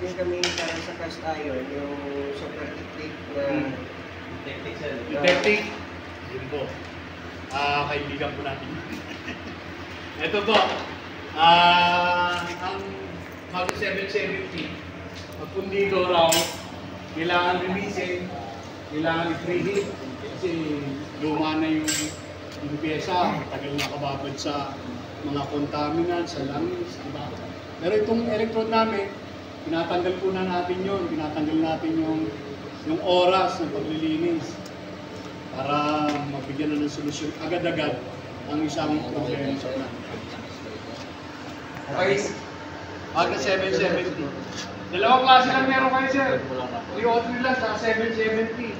yung kami sa cast iron, yung super technique na Technic. Yun po. Kaibigan po natin. Ito po. Ang Mag 770. Pag pundido raw, kailangan linisin, kailangan i-preheat. Kasi luma na yung pyesa. Tagal na kababad sa mga contaminants, sa langis, diba? Pero itong electrode namin, pinatanggal po na natin yun. Pinatanggal natin yung oras ng paglilinis para mabigyan na ng solusyon agad-agad ang isang problema sa natin. Okay. Magna 770. Dalawang klase lang meron kayo, sir. 303 lang sa 770.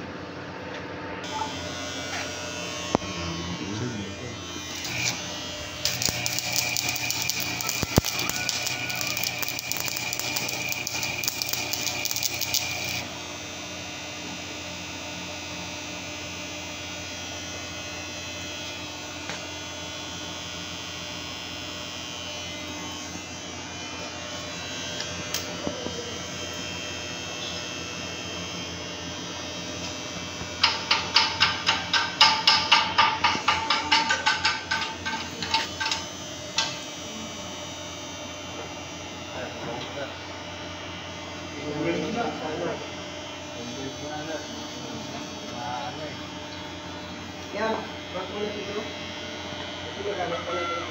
Yan, ba't mo na dito? Ito gagamit pa natin.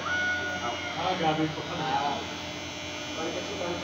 Gamit po pa na. Bakit kasi parang